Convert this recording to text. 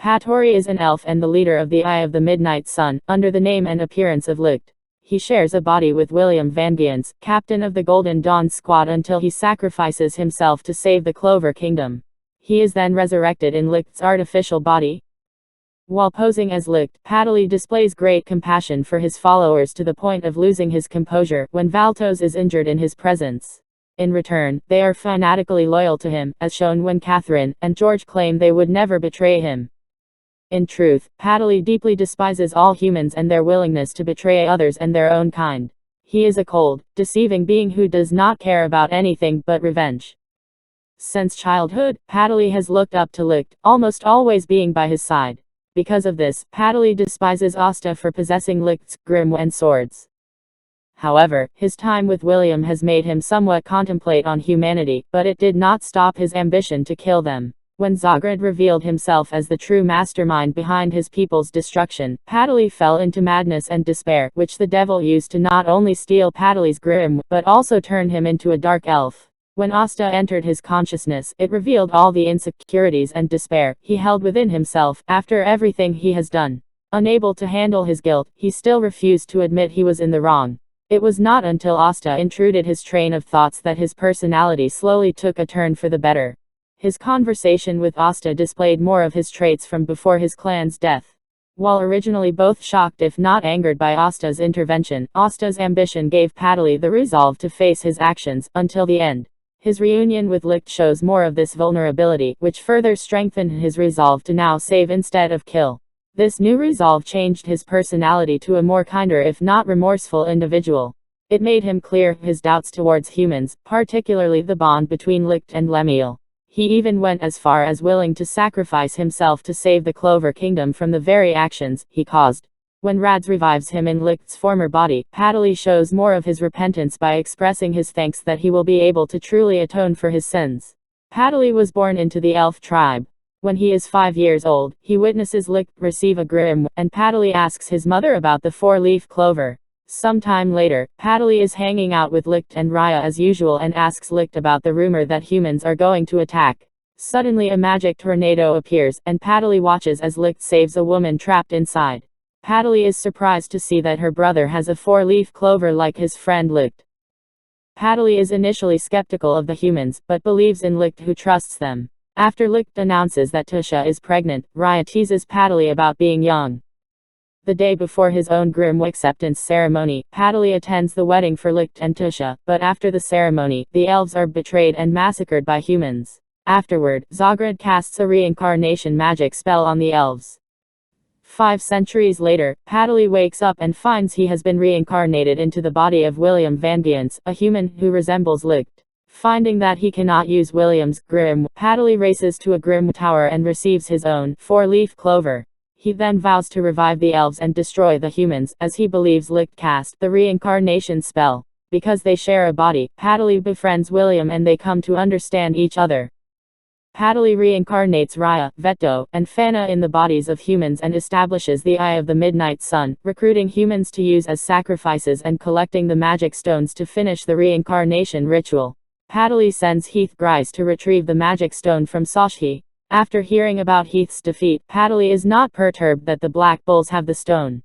Patolli is an elf and the leader of the Eye of the Midnight Sun, under the name and appearance of Licht. He shares a body with William Vangians, captain of the Golden Dawn squad, until he sacrifices himself to save the Clover Kingdom. He is then resurrected in Licht's artificial body. While posing as Licht, Patolli displays great compassion for his followers to the point of losing his composure when Valtos is injured in his presence. In return, they are fanatically loyal to him, as shown when Catherine and George claim they would never betray him. In truth, Patolli deeply despises all humans and their willingness to betray others and their own kind. He is a cold, deceiving being who does not care about anything but revenge. Since childhood, Patolli has looked up to Licht, almost always being by his side. Because of this, Patolli despises Asta for possessing Licht's grimoire and swords. However, his time with William has made him somewhat contemplate on humanity, but it did not stop his ambition to kill them. When Zagred revealed himself as the true mastermind behind his people's destruction, Patolli fell into madness and despair, which the devil used to not only steal Patolli's grimoire, but also turn him into a dark elf. When Asta entered his consciousness, it revealed all the insecurities and despair he held within himself after everything he has done. Unable to handle his guilt, he still refused to admit he was in the wrong. It was not until Asta intruded his train of thoughts that his personality slowly took a turn for the better. His conversation with Asta displayed more of his traits from before his clan's death. While originally both shocked if not angered by Asta's intervention, Asta's ambition gave Patolli the resolve to face his actions until the end. His reunion with Licht shows more of this vulnerability, which further strengthened his resolve to now save instead of kill. This new resolve changed his personality to a more kinder if not remorseful individual. It made him clear his doubts towards humans, particularly the bond between Licht and Lemuel. He even went as far as willing to sacrifice himself to save the Clover Kingdom from the very actions he caused. When Rads revives him in Licht's former body, Patolli shows more of his repentance by expressing his thanks that he will be able to truly atone for his sins. Patolli was born into the elf tribe. When he is 5 years old, he witnesses Licht receive a grimoire, and Patolli asks his mother about the four-leaf clover. Sometime later, Patolli is hanging out with Licht and Raya as usual and asks Licht about the rumor that humans are going to attack. Suddenly a magic tornado appears, and Patolli watches as Licht saves a woman trapped inside. Patolli is surprised to see that her brother has a four-leaf clover like his friend Licht. Patolli is initially skeptical of the humans, but believes in Licht who trusts them. After Licht announces that Tusha is pregnant, Raya teases Patolli about being young. The day before his own grimoire acceptance ceremony, Patolli attends the wedding for Licht and Tusha, but after the ceremony, the elves are betrayed and massacred by humans. Afterward, Zagred casts a reincarnation magic spell on the elves. 5 centuries later, Patolli wakes up and finds he has been reincarnated into the body of William Vangians, a human who resembles Licht. Finding that he cannot use William's grimoire, Patolli races to a grimoire tower and receives his own four-leaf clover. He then vows to revive the elves and destroy the humans, as he believes Licht cast the reincarnation spell. Because they share a body, Patolli befriends William and they come to understand each other. Patolli reincarnates Raya, Veto, and Fana in the bodies of humans and establishes the Eye of the Midnight Sun, recruiting humans to use as sacrifices and collecting the magic stones to finish the reincarnation ritual. Patolli sends Heath Grice to retrieve the magic stone from Soshi. After hearing about Heath's defeat, Patolli is not perturbed that the Black Bulls have the stone.